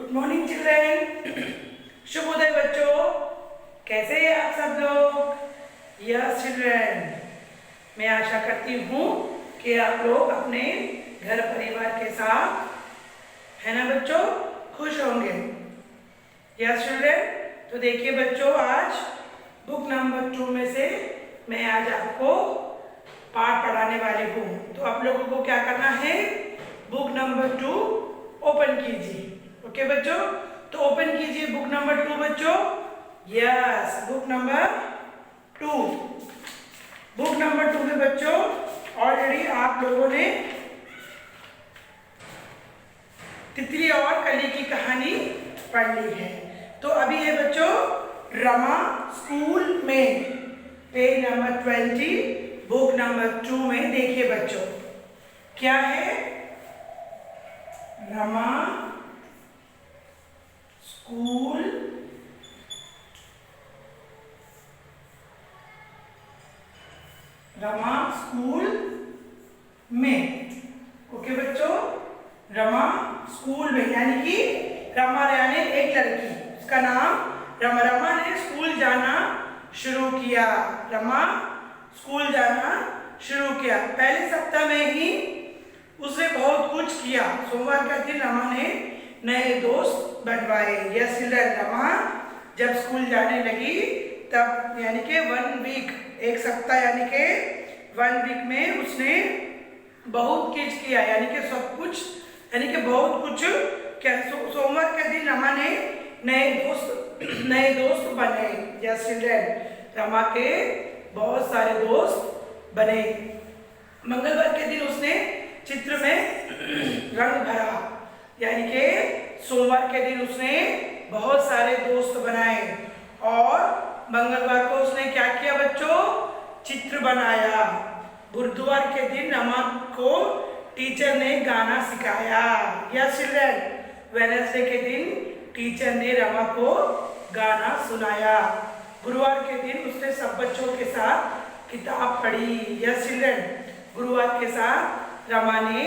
Good morning children. शुभोदय बच्चों, कैसे हैं आप सब लोग? यस चिल्ड्रेन, मैं आशा करती हूँ कि आप लोग अपने घर परिवार के साथ, है ना बच्चों, खुश होंगे। यस चिल्ड्रेन, तो देखिए बच्चों, आज बुक नंबर 2 में से मैं आज आपको पाठ पढ़ाने वाली हूँ। तो आप लोगों को क्या करना है, बुक नंबर 2 ओपन कीजिए। ओके बच्चों, तो ओपन कीजिए बुक नंबर 2 बच्चों। Yes, book number 2। Book number 2 में बच्चों ऑलरेडी आप लोगों ने तितली और कली की कहानी पढ़ ली है। तो अभी है बच्चों रमा स्कूल में, पेज नंबर 20 बुक नंबर 2 में। देखिए बच्चों क्या है, रमा स्कूल रमा स्कूल में। ओके बच्चों, रमा स्कूल में यानी कि रमा यानी एक लड़की, उसका नाम रमा। रमा ने स्कूल जाना शुरू किया। रमा स्कूल जाना शुरू किया। पहले सप्ताह में ही उसने बहुत कुछ किया। सोमवार का दिन रमा ने नए दोस्त बनवाए। यस चिल्ड्रन, रमा जब स्कूल जाने लगी तब यानी कि 1 वीक, एक सप्ताह यानी कि 1 वीक में उसने बहुत कुछ किया, यानी कि सब कुछ, यानी कि बहुत कुछ क्या। सोमवार के दिन रमा ने नए दोस्त बने। यस चिल्ड्रन, रमा के बहुत सारे दोस्त बने। मंगलवार के दिन उसने चित्र में रंग भरा, यानी कि सोमवार के दिन उसने बहुत सारे दोस्त बनाए। और मंगलवार को उसने क्या किया बच्चों, चित्र बनाया। बुधवार के दिन रमा को टीचर ने गाना सिखाया। यस चिल्ड्रन, वेडनेसडे के दिन टीचर ने रमा को गाना सुनाया। गुरुवार के दिन उसने सब बच्चों के साथ किताब पढ़ी। यस चिल्ड्रन, गुरुवार के साथ रमा ने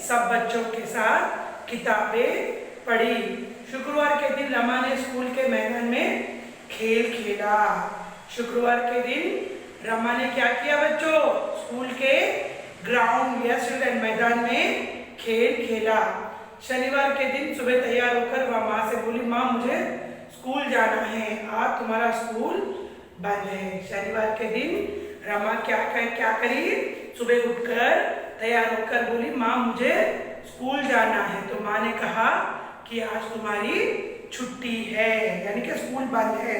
सब बच्चों के साथ किताबें पढ़ी। शुक्रवार के दिन रमा ने स्कूल के मैदान में खेल खेला। शुक्रवार के दिन रमा ने क्या किया बच्चों, स्कूल के ग्राउंड या चिल्ड्रन मैदान में खेल खेला। शनिवार के दिन सुबह तैयार होकर वह माँ से बोली, माँ मुझे स्कूल जाना है, आज तुम्हारा स्कूल बंद है। शनिवार के दिन रमा क्या करी, सुबह उठकर तैयार होकर बोली, माँ मुझे स्कूल जाना है। तो माँ ने कहा कि आज तुम्हारी छुट्टी है, यानी कि स्कूल बंद है।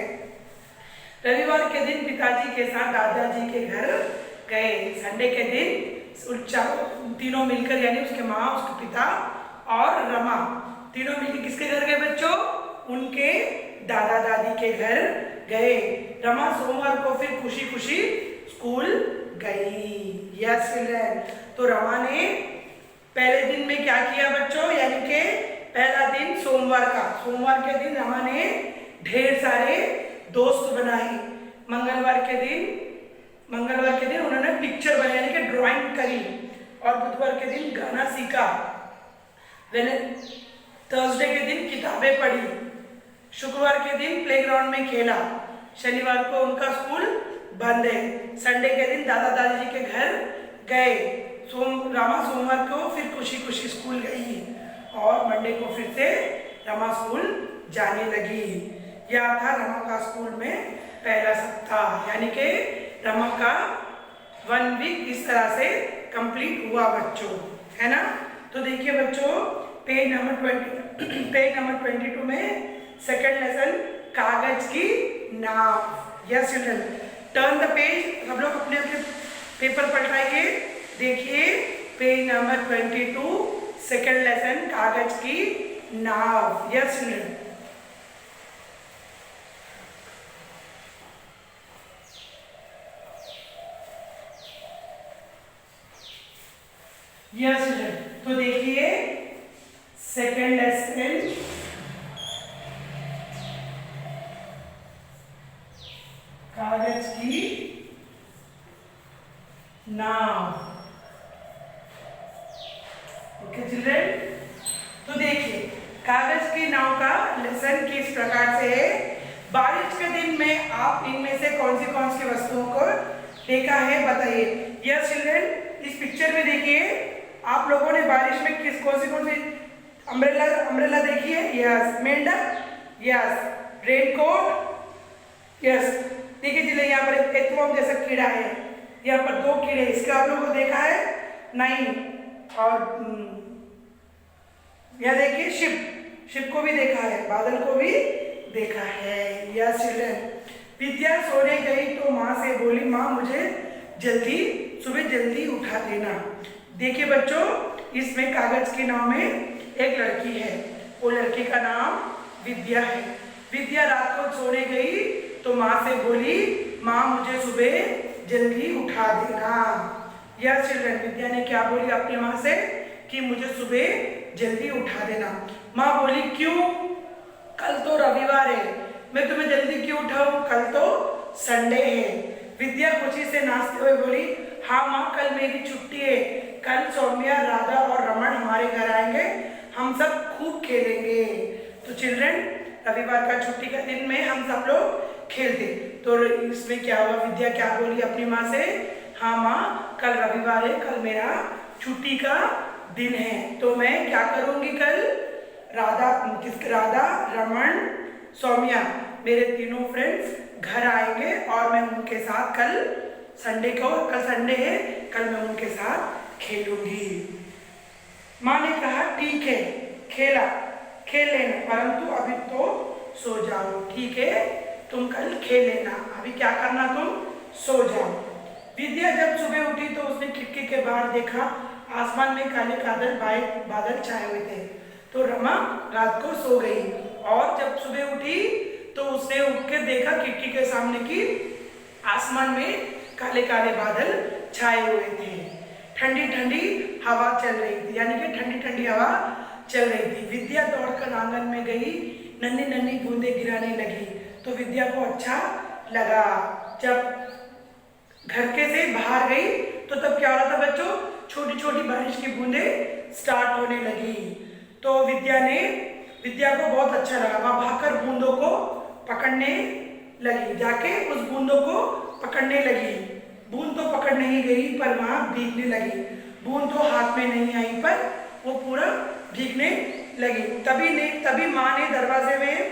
रविवार के दिन पिताजी के साथ दादाजी के घर गए। संडे के दिन तीनों मिलकर, यानी उसके माँ, उसके पिता और रमा तीनों मिलकर किसके घर गए बच्चों, उनके दादा दादी के घर गए। रमा सोमवार को फिर खुशी खुशी स्कूल गई। यस चिल्ड्रन, तो रमा ने पहले दिन में क्या किया बच्चों, यानी कि पहला दिन सोमवार का, सोमवार के दिन रमा ने ढेर सारे दोस्त बनाए। मंगलवार के दिन उन्होंने पिक्चर बनाई, यानी कि ड्राइंग करी। और बुधवार के दिन गाना सीखा। थर्सडे के दिन किताबें पढ़ी। शुक्रवार के दिन प्लेग्राउंड में खेला। शनिवार को उनका स्कूल बंद है। संडे के दिन दादा दादी जी के घर गए। रमा सोमवार को फिर खुशी खुशी स्कूल गई और मंडे को फिर से रमा स्कूल जाने लगी। यह था रमा का स्कूल में पहला सप्ताह, यानी कि रमा का 1 वीक इस तरह से कंप्लीट हुआ बच्चों, है ना। तो देखिए बच्चों पेज नंबर 22 में सेकंड लेसन कागज की नाव। Yes children, turn the page. सब लोग अपने अपने पेपर पलटाइए। देखिए पेज नंबर 22 सेकंड लेसन कागज की नाव। यस चिल्ड्रन, यस चिल्ड्रन, तो देखिए सेकंड लेसन कागज की नाव। ओके चिल्ड्रन, तो देखिए कागज की नाव का लेसन किस प्रकार से है। बारिश के दिन में आप इनमें से कौन सी वस्तुओं को देखा है बताइए। यस चिल्ड्रन, इस पिक्चर में देखिए आप लोगों ने बारिश में कौन सी अम्ब्रेला देखी है। यस, मेंढक, यस, रेनकोट, यस। देखिए चलिए यहाँ पर एक एर्थवर्म जैसा कीड़ा है, यहाँ पर 2 कीड़े, इसका आप लोगों को देखा है नहीं। और यह देखिए शिप को भी देखा है, बादल को भी देखा है। यस चिल्ड्रन, विद्या सोने गई तो माँ से बोली, माँ मुझे सुबह जल्दी उठा देना। देखिए बच्चों, इसमें कागज की नाव में एक लड़की है, वो लड़की का नाम विद्या है। विद्या रात को सोने गई तो माँ से बोली, माँ मुझे सुबह जल्दी उठा देना। यस चिल्ड्रन, विद्या ने क्या बोली अपनी माँ से कि मुझे सुबह जल्दी उठा देना। माँ बोली क्यों, कल तो रविवार है, मैं तुम्हें जल्दी क्यों उठाऊं, कल तो संडे है। विद्या खुशी से नाचते हुए बोली, हाँ माँ कल मेरी छुट्टी है, कल सौम्या, राधा और रमन हमारे घर आएंगे, हम सब खूब खेलेंगे। तो चिल्ड्रन, रविवार का छुट्टी का दिन में हम सब लोग खेलते। तो इसमें क्या हुआ, विद्या क्या बोली अपनी माँ से, हाँ माँ कल रविवार है, कल मेरा छुट्टी का दिन है, तो मैं क्या करूँगी कल, राधा, रमन, सौम्या मेरे तीनों फ्रेंड्स घर आएंगे और मैं उनके साथ कल संडे है, कल मैं उनके साथ खेलूंगी। माँ ने कहा ठीक है, खेल लेना, परंतु अभी तो सो जाओ। ठीक है, तुम कल खेल लेना, अभी क्या करना, तुम सो जाओ। विद्या जब सुबह उठी तो उसने खिड़की के बाहर देखा, आसमान में काले बादल छाए हुए थे। तो रमा रात को सो गई और जब सुबह उठी तो उसने उठ के देखा खिड़की के सामने की आसमान में काले काले बादल छाए हुए थे। ठंडी ठंडी हवा चल रही थी, यानी कि ठंडी ठंडी हवा चल रही थी। विद्या दौड़कर आंगन में गई, नन्ही नन्ही बूंदे गिराने लगी। तो विद्या को अच्छा लगा। जब घर के से बाहर गई तो तब क्या हो रहा था बच्चों, छोटी छोटी बारिश की बूंदे स्टार्ट होने लगी। तो विद्या को बहुत अच्छा लगा, वह भागकर बूंदों को पकड़ने लगी, जाके उस बूंदों को पकड़ने लगी। बूंद तो पकड़ नहीं गई पर वहां भीगने लगी। बूंद तो हाथ में नहीं आई पर वो पूरा भीगने लगी। तभी माँ ने दरवाजे में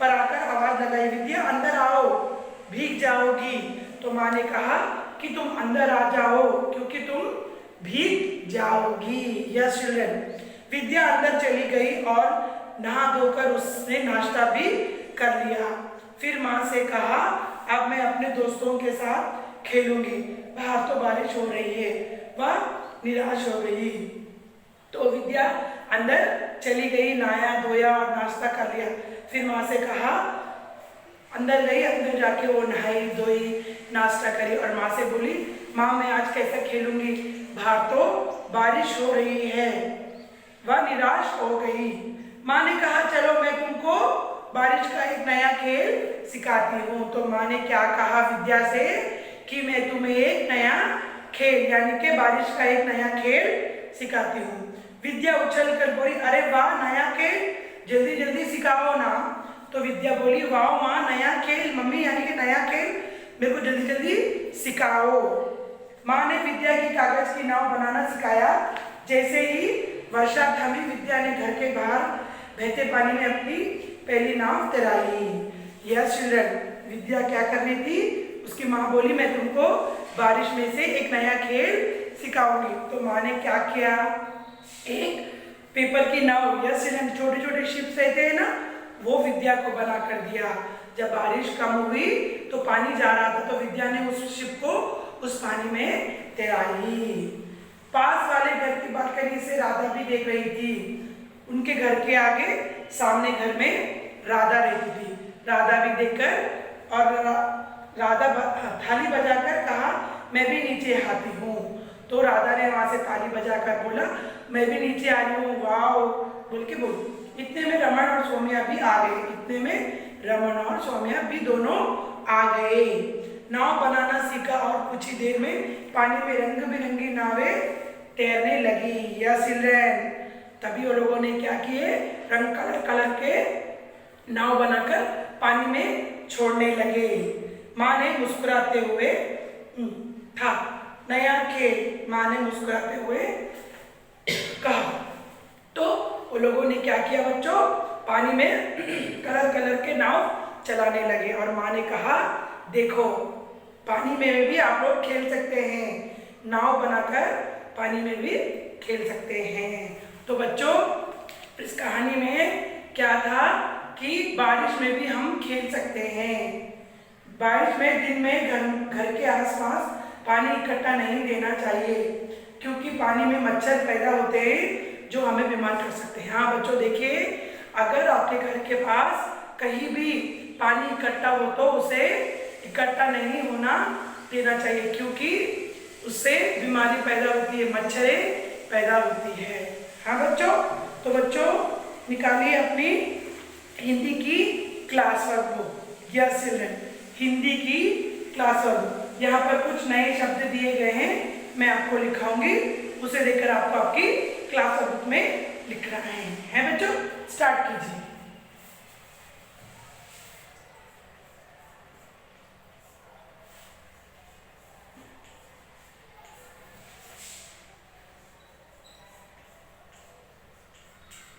पर आकर आवाज लगाई, विद्या अंदर आओ, भीग जाओगी। तो माँ ने कहा कि तुम अंदर आ जाओ क्योंकि तुम भीग जाओगी। यस चिल्ड्रन, विद्या अंदर चली गई और नहा धोकर उसने नाश्ता भी कर लिया। फिर माँ से कहा, अब मैं अपने दोस्तों के साथ खेलूंगी, बाहर तो बारिश हो रही है। वह निराश हो गई। तो विद्या अंदर चली गई, नहाया धोया और नाश्ता कर लिया। फिर माँ से कहा, अंदर गई, अंदर जाके वो नहाई धोई नाश्ता करी और माँ से बोली, माँ मैं आज कैसे खेलूंगी, बाहर तो बारिश हो रही है। वह निराश हो गई। माँ ने कहा, चलो मैं तुमको बारिश का एक नया खेल सिखाती हूँ। तो माँ ने क्या कहा विद्या से कि मैं तुम्हें एक नया खेल यानी कि बारिश का एक नया खेल सिखाती हूँ। विद्या उछल कर बोली, अरे वाह नया खेल, जल्दी जल्दी सिखाओ ना। तो विद्या बोली, वाह माँ नया खेल, मम्मी यानी कि नया खेल मेरे को जल्दी जल्दी सिखाओ। माँ ने विद्या की कागज की नाव बनाना सिखाया। जैसे ही वर्षा थमी, विद्या ने घर के बाहर बहते पानी में अपनी पहली नाव तैराई। यस चिल्ड्रन, विद्या क्या करनी थी, उसकी माँ बोली मैं तुमको बारिश में से एक नया खेल सिखाऊंगी। तो माँ ने क्या किया, एक पेपर की नाव, यस चिल्ड्रन, छोटे छोटे शिप्स रहते हैं ना, वो विद्या को बना कर दिया। जब बारिश कम हुई तो पानी जा रहा था तो विद्या ने उस शिप को उस पानी में तैराई। पास वाले घर की बालकनी से राधा भी देख रही थी। उनके घर के आगे सामने घर में राधा रहती थी। राधा भी देखकर और राधा थाली बजाकर कहा, मैं भी नीचे आती हूँ। तो राधा ने वहां से ताली बजाकर बोला, मैं भी नीचे आ रही हूँ, वाह बोल के बोल। इतने में रमन और सौम्या भी आ गए। इतने में रमन और सौम्या भी दोनों आ गए। नाव बनाना सीखा और कुछ ही देर में पानी में रंग बिरंगी नावें तैरने लगी। यस चिल्ड्रन, तभी वो लोगों ने क्या किए, रंग कलर कलर के नाव बनाकर पानी में छोड़ने लगे। माँ ने मुस्कुराते हुए था नया खेल, माँ ने मुस्कुराते हुए कहा। तो वो लोगों ने क्या किया बच्चों, पानी में कलर कलर के नाव चलाने लगे और माँ ने कहा देखो पानी में भी आप लोग खेल सकते हैं, नाव बनाकर पानी में भी खेल सकते हैं। तो बच्चों इस कहानी में क्या था कि बारिश में भी हम खेल सकते हैं। बारिश में दिन में घर के आसपास पानी इकट्ठा नहीं देना चाहिए, क्योंकि पानी में मच्छर पैदा होते हैं जो हमें बीमार कर सकते हैं। हाँ बच्चों देखिए, अगर आपके घर के पास कहीं भी पानी इकट्ठा हो तो उसे इकट्ठा नहीं होना देना चाहिए, क्योंकि उससे बीमारी पैदा होती है, मच्छरें पैदा होती है। हाँ बच्चों, तो बच्चों निकालिए अपनी हिंदी की class work book. Yes children, Hindi की क्लास वर्क बुक। यहाँ पर कुछ नए शब्द दिए गए हैं, मैं आपको लिखाऊंगी, उसे देखकर आपको आपकी क्लास वर्क बुक में लिखना है बच्चों। स्टार्ट कीजिए।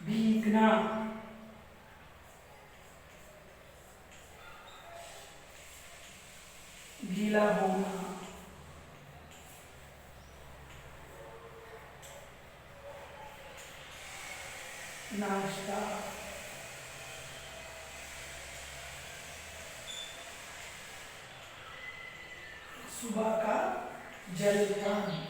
भीगना, गीला होना, नाश्ता, सुबह का जलपान,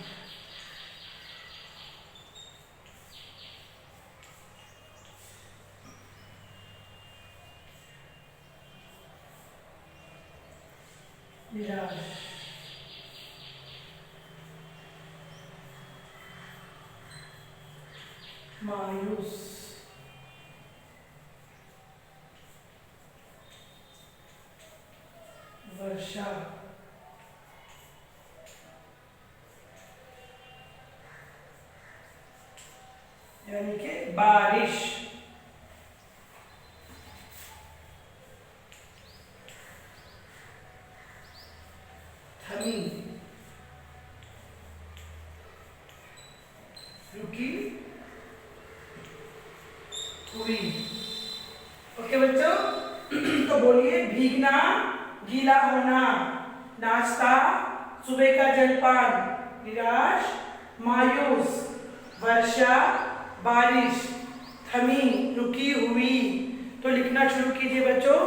निराश, मायूस, वर्षा, यानी कि बारिश, थमी, रुकी हुई। ओके बच्चों, तो बोलिए भीगना, गीला होना, नाश्ता, सुबह का जलपान, निराश, मायूस, वर्षा, बारिश, थमी, रुकी हुई। तो लिखना शुरू कीजिए बच्चों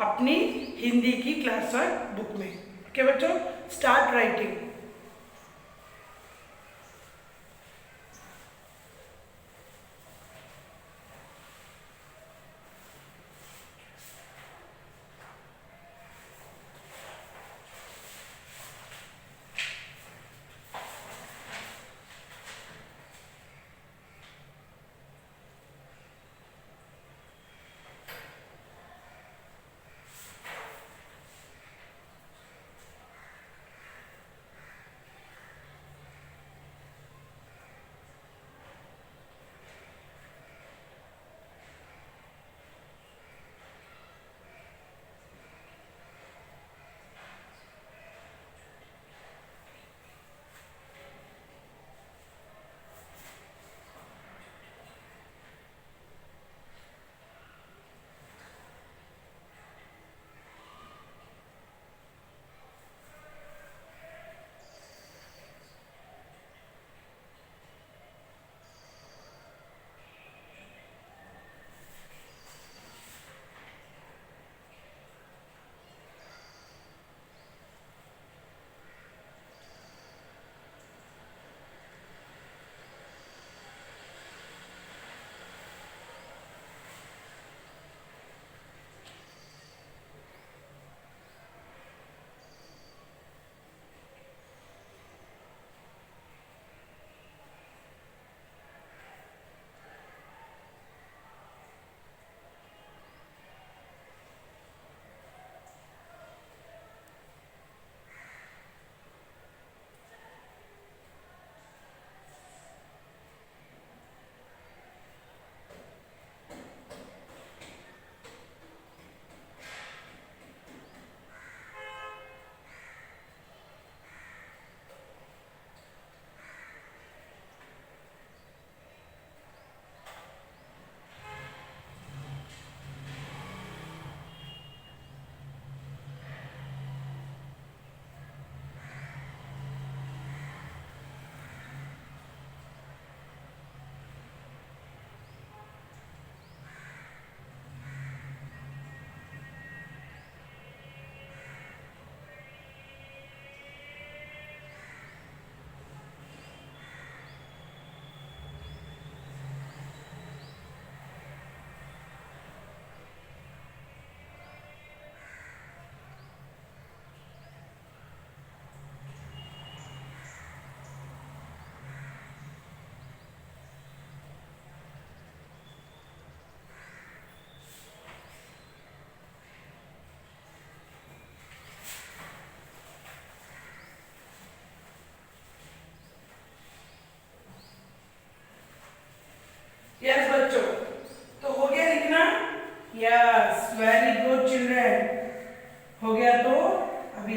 अपनी हिंदी की क्लास वर्क बुक में। ओके बच्चों, स्टार्ट राइटिंग।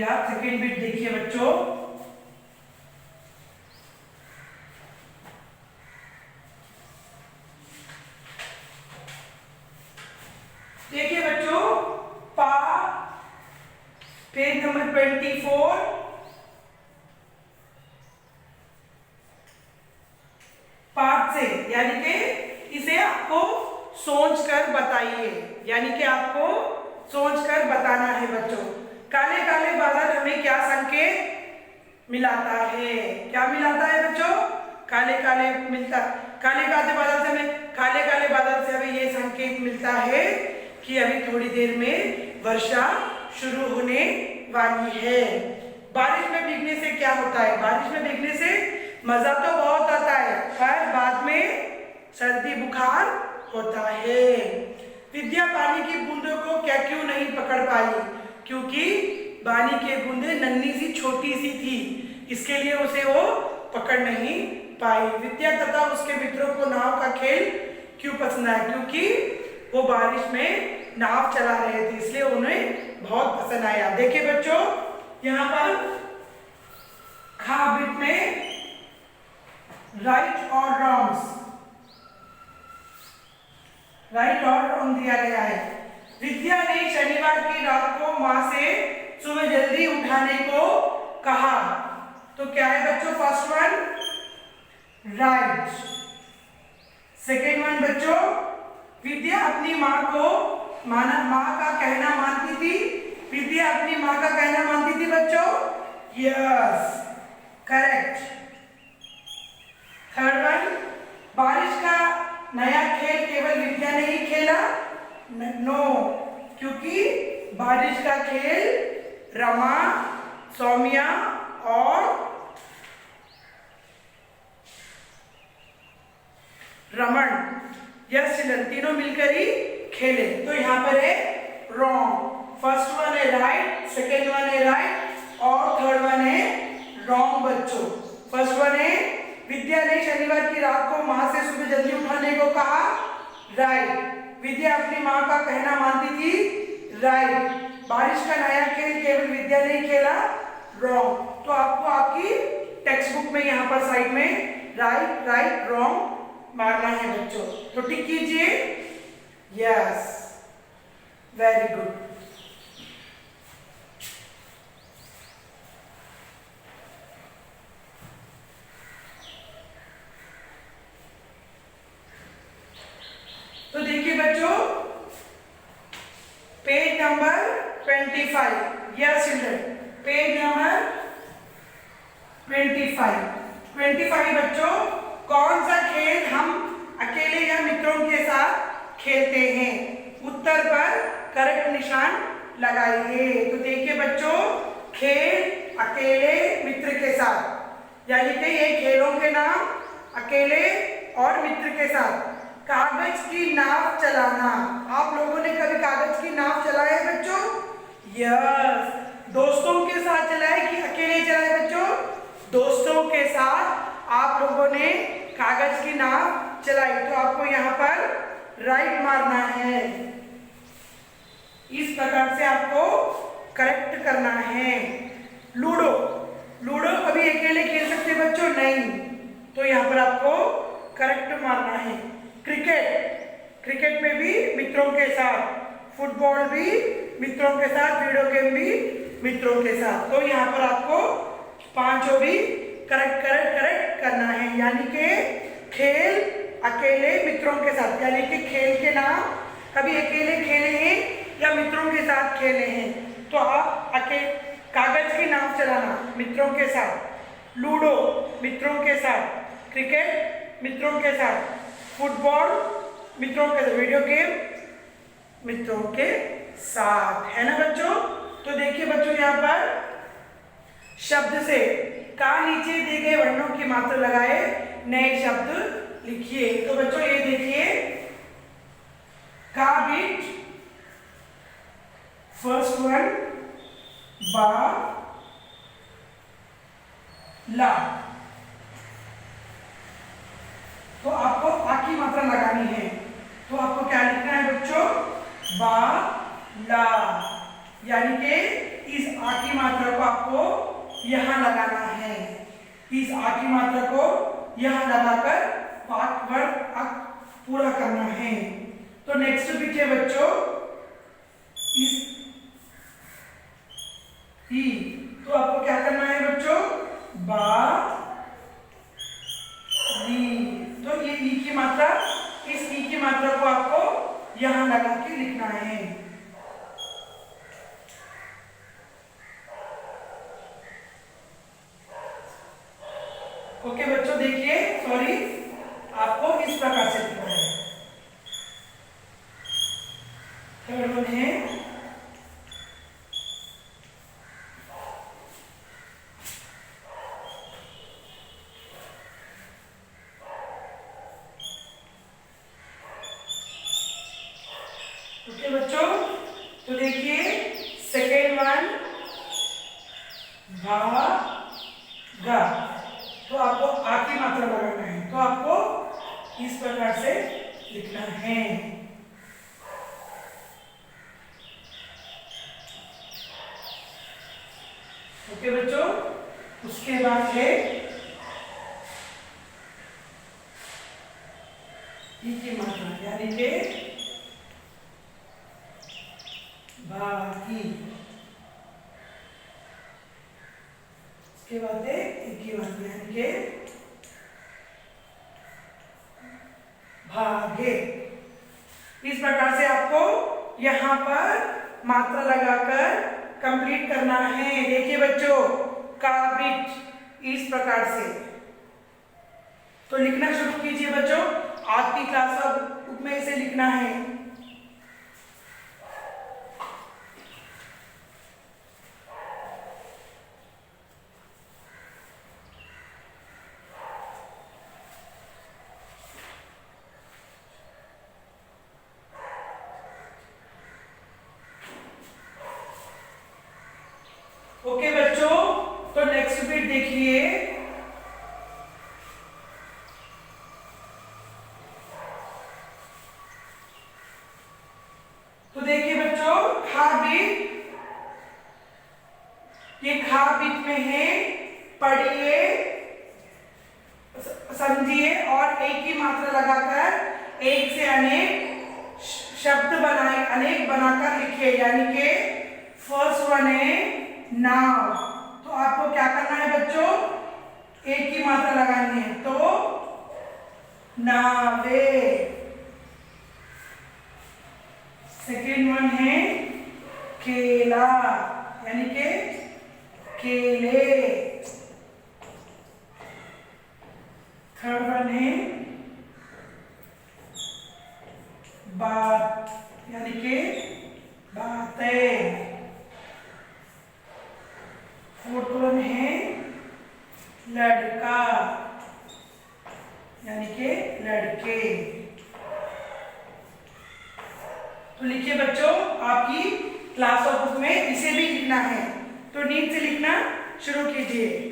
अभी आप सेकेंड बिट देखिए बच्चों। देखिए बच्चों, पा पेज नंबर 24, पाठ से, यानी कि इसे आपको सोच कर बताइए, यानी कि आपको सोच कर बताना है बच्चों। काले काले बादल हमें क्या संकेत मिलाता है? क्या मिलाता है बच्चों? काले काले काले बादल से हमें ये संकेत मिलता है कि अभी थोड़ी देर में वर्षा शुरू होने वाली है। बारिश में भीगने से क्या होता है? बारिश में भीगने से मजा तो बहुत आता है, पर बाद में सर्दी बुखार होता है। विद्या पानी की बूंदों को क्यों नहीं पकड़ पाई? क्योंकि पानी की बूंदें नन्ही सी छोटी सी थी, इसके लिए उसे वो पकड़ नहीं पाई। विद्या तथा उसके मित्रों को नाव का खेल क्यों पसंद आया? क्योंकि वो बारिश में नाव चला रहे थे, इसलिए उन्हें बहुत पसंद आया। देखिए बच्चों, यहाँ पर खा बिट में राइट और रॉन्ग दिया गया है। विद्या ने शनिवार की रात को माँ से सुबह जल्दी उठाने को कहा, तो क्या है बच्चों? First one right. Second one बच्चों, विद्या अपनी माँ का कहना मानती थी। विद्या अपनी माँ का कहना मानती थी बच्चों। Yes, correct. थर्ड वन, बारिश का नया खेल केवल विद्या ने ही खेला। नो, क्योंकि बारिश का खेल रमा, सौम्या और रमन, यस चिल्ड्रन, तीनों मिलकर ही खेले। तो यहाँ पर है रॉन्ग। फर्स्ट वन है राइट, सेकेंड वन है राइट और थर्ड वन है रॉन्ग बच्चों। फर्स्ट वन है विद्या ने शनिवार की रात को माँ से सुबह जल्दी उठाने को कहा, राइट। विद्या अपनी माँ का कहना मानती थी, राइट। बारिश का नया खेल केवल विद्या ने ही खेला, रॉन्ग। तो आपको आपकी टेक्स्ट बुक में यहाँ पर साइड में राइट रॉन्ग मारना है बच्चों। तो टिक कीजिए। Yes, very good. तो देखिए बच्चों, page number 25, yes children, page number 25 बच्चों, कौन सा खेल हम अकेले या मित्रों के साथ खेलते हैं? उत्तर पर करेक्ट निशान लगाइए। तो देखिए बच्चों, खेल अकेले मित्र के साथ, यानी कि ये खेलों के नाम अकेले और मित्र के साथ। कागज की नाव चलाना, आप लोगों ने कभी कागज की नाव चलाया है बच्चों? यस। दोस्तों के साथ चलाए कि अकेले चलाए बच्चों? दोस्तों के साथ आप लोगों ने कागज की नाव चलाई। तो आपको यहाँ पर राइट मारना है, इस प्रकार से आपको करेक्ट करना है। लूडो कभी अकेले खेल सकते बच्चों? नहीं, तो यहाँ पर आपको करेक्ट मारना है। क्रिकेट में भी मित्रों के साथ, फुटबॉल भी मित्रों के साथ, वीडियो गेम भी मित्रों के साथ। तो यहाँ पर आपको पांचों भी करेक्ट करना है, यानी कि खेल अकेले मित्रों के साथ, यानी कि खेल के नाम कभी अकेले खेले हैं या मित्रों के साथ खेले हैं। तो आप कागज की नाव चलाना मित्रों के साथ, लूडो मित्रों के साथ, क्रिकेट मित्रों के साथ, फुटबॉल मित्रों के साथ, वीडियो गेम मित्रों के साथ, है ना बच्चों? तो देखिए बच्चों, यहाँ पर शब्द से का नीचे दिए गए वर्णों की मात्रा लगाए नए शब्द लिखिए। तो बच्चों ये देखिए, का बीट फर्स्ट वन बा ला, तो आपको आ की मात्रा लगानी है। तो आपको क्या लिखना है बच्चों? बा ला। यानी कि इस आ की मात्रा को आपको यहाँ लगाना है। इस आ की मात्रा को यहाँ लगाकर वर्ड पूरा करना है। तो नेक्स्ट बिट है बच्चों इस ई। तो आपको क्या करना है बच्चों, बा री। तो ये ई की मात्रा, इस ई की मात्रा को आपको यहां लगा के लिखना है। ओके बच्चों, देखिए सॉरी, आपको इस प्रकार से लिखना है। थर्ड वन है ओके बच्चों, तो देखिए सेकेंड वन भा गा। तो आपको आ की मात्रा लगाना है, तो आपको इस प्रकार से लिखना है। ओके बच्चों, उसके बाद है ई की मात्रा, यानी कि बाकी। उसके बाद है ई की मात्रा, यानी कि भागे। इस प्रकार से आपको यहाँ पर मात्रा लगाकर कंप्लीट करना है। देखिए बच्चों, का बिट इस प्रकार से। तो लिखना शुरू कीजिए बच्चों, आपकी क्लास अब में इसे लिखना है। ओके बच्चों, तो नेक्स्ट बिट देखिए। तो देखिए बच्चों, खा बिट, ये खा बिट में है पढ़िए, समझिए और एक की मात्रा लगाकर एक से अनेक शब्द बनाए, अनेक बनाकर लिखिए। यानी कि फर्स्ट वन है नाव। तो आपको क्या करना है बच्चों, एक की मात्रा लगानी है, तो नावे। सेकेंड वन है केला, यानी कि केले। थर्ड वन है बात, यानी कि बातें। फोर्थ वन है लड़का, यानी कि लड़के। तो लिखिए बच्चों, आपकी क्लास ऑफ में इसे भी लिखना है, तो नींद से लिखना शुरू कीजिए।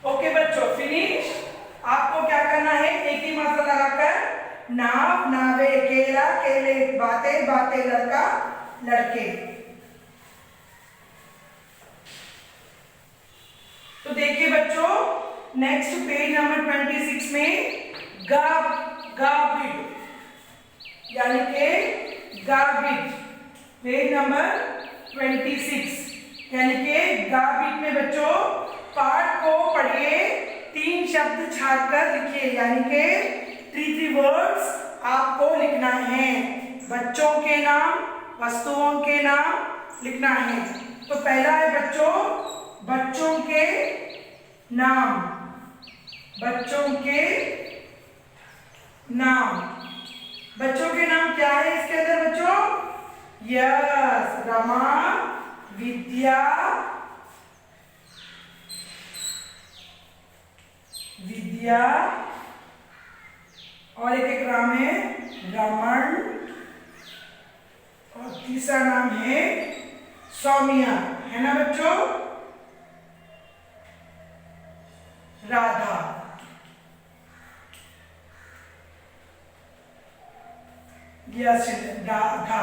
ओके बच्चों, फिनिश। नाव नावे, केला केले, बातें बातें, लड़का लड़के। तो देखिए बच्चों, नेक्स्ट पेज नंबर 26 में गाबिड यानी के गाबिड, पेज नंबर 26 यानी के गाबिड में बच्चों पाठ को पढ़िए, 3 शब्द छाटकर लिखिए, यानी के 3 वर्ड्स आपको लिखना है। बच्चों के नाम, वस्तुओं के नाम लिखना है। तो पहला है बच्चों, बच्चों के नाम, बच्चों के नाम। बच्चों के नाम क्या है इसके अंदर बच्चों? यस, रमा, विद्या, और एक नाम है रमन, और तीसरा नाम है सौम्या, है ना बच्चों? राधा। यस, राधा।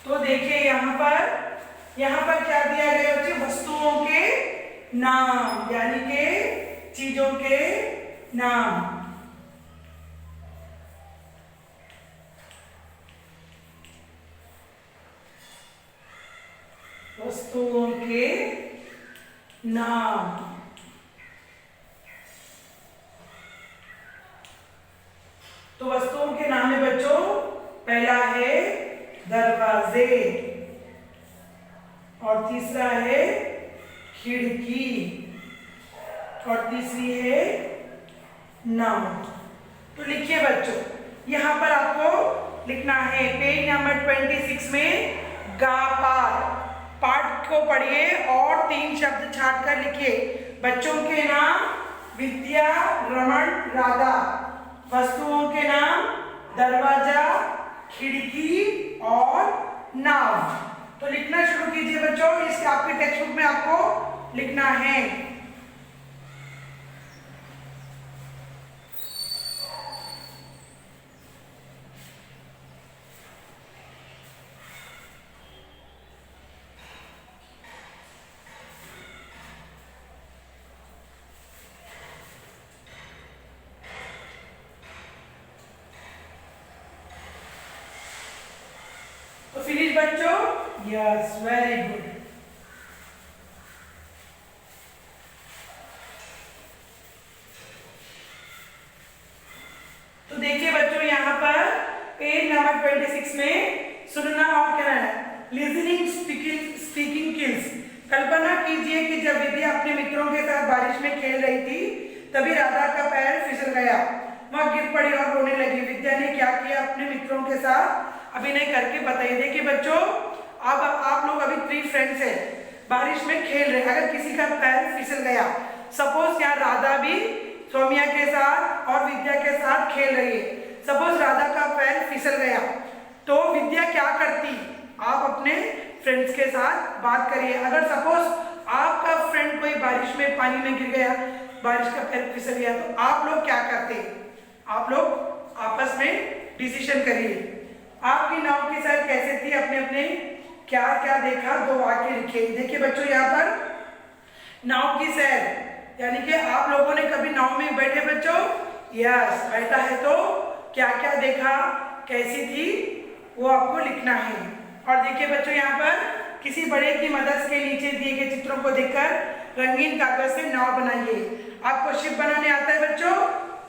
तो देखिए यहाँ पर क्या दिया गया बच्चे? वस्तुओं के नाम, यानी के चीजों के नाम। वस्तुओं के नाम। तो वस्तुओं के नाम है बच्चों, पहला है दरवाजे, और तीसरा है खिड़की, और तीसरी है नाव। तो लिखिए बच्चों, यहां पर आपको लिखना है पेज नंबर 26 में गा पाठ को पढ़िए और 3 शब्द छाटकर लिखिए। बच्चों के नाम विद्या, रमन, राधा। वस्तुओं के नाम दरवाजा, खिड़की और नाव। तो लिखना शुरू कीजिए बच्चों, इस आपके टेक्स्ट बुक में आपको लिखना है। तो फिनिश बच्चों? Yes, very good. तो देखिए बच्चों, यहाँ पर पेज नंबर 26 में सुनना और क्या है, लिसनिंग स्पीकिंग स्किल्स। कल्पना कीजिए कि जब विद्या अपने मित्रों के साथ बारिश में खेल रही थी, तभी राधा का पैर फिसल गया, वह गिर पड़ी और रोने लगी। विद्या ने क्या किया? अपने मित्रों के साथ अभिनय करके बताइए। देखिए बच्चों, अब आप लोग अभी 3 फ्रेंड्स हैं, बारिश में खेल रहे। अगर किसी का पैर फिसल गया, सपोज यहाँ राधा भी सौम्या के साथ और विद्या के साथ खेल रही है, सपोज राधा का पैर फिसल गया, तो विद्या क्या करती? आप अपने फ्रेंड्स के साथ बात करिए। अगर सपोज आपका फ्रेंड कोई बारिश में पानी में गिर गया, बारिश का पैर फिसल गया, तो आप लोग क्या करते? आप लोग आपस में डिसीजन करिए। आपकी नाव की सैर कैसे थी? अपने अपने क्या क्या देखा? 2 वाक्य लिखिए। देखिए बच्चों, यहाँ पर नाव की सैर यानी कि आप लोगों ने कभी नाव में बैठे बच्चों? यस, बैठा है तो क्या क्या देखा, कैसी थी, वो आपको लिखना है। और देखिए बच्चों, यहाँ पर किसी बड़े की मदद के नीचे दिए गए चित्रों को देखकर रंगीन कागज से नाव बनाइए। आपको शिप बनाने आता है बच्चों?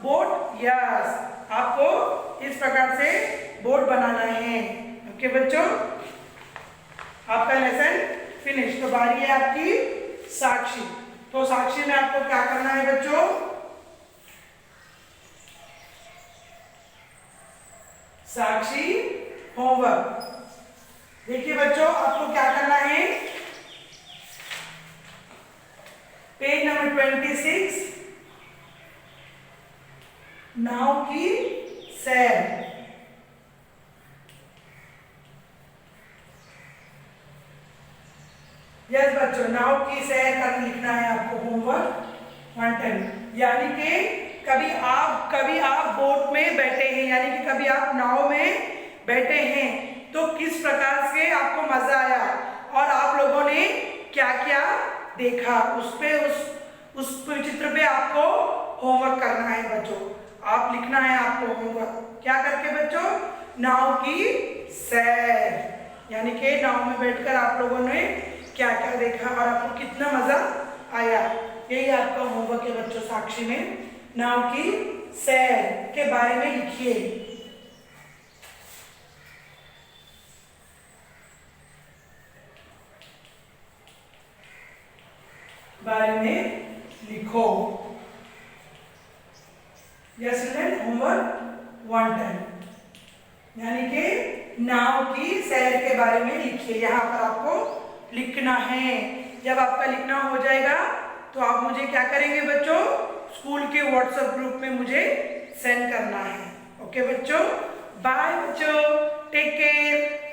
बोट? यस, आपको इस प्रकार से बोट बनाना है। ओके बच्चों, आपका लेसन फिनिश। तो बारी है आपकी साक्षी। तो साक्षी में आपको क्या करना है बच्चों? साक्षी होमवर्क। देखिए बच्चों, आपको क्या करना है? पेज नंबर 26, नाव की सैर। यस बच्चों, नाव की सैर कर लिखना है आपको होमवर्क 110, यानी कि कभी आप बोट में बैठे हैं, यानी कि कभी आप नाव में बैठे हैं, तो किस प्रकार से आपको मजा आया और आप लोगों ने क्या क्या देखा, उस चित्र पे आपको होमवर्क करना है बच्चों। आप लिखना है आपको होमवर्क क्या करके बच्चों, नाव की सैर, यानी कि नाव में बैठकर आप लोगों ने क्या क्या देखा और आपको कितना मजा आया, यही आपका होमवर्क है बच्चों। साक्षी में नाव की सैर के बारे में लिखिए। बारे में लिखो। यस चिल्ड्रन, होमवर्क 110, यानी कि नाव की सैर के बारे में लिखिए। यहाँ पर आपको लिखना है। जब आपका लिखना हो जाएगा तो आप मुझे क्या करेंगे बच्चों, स्कूल के व्हाट्सएप ग्रुप में मुझे सेंड करना है। ओके बच्चों, बाय बच्चों, टेक केयर।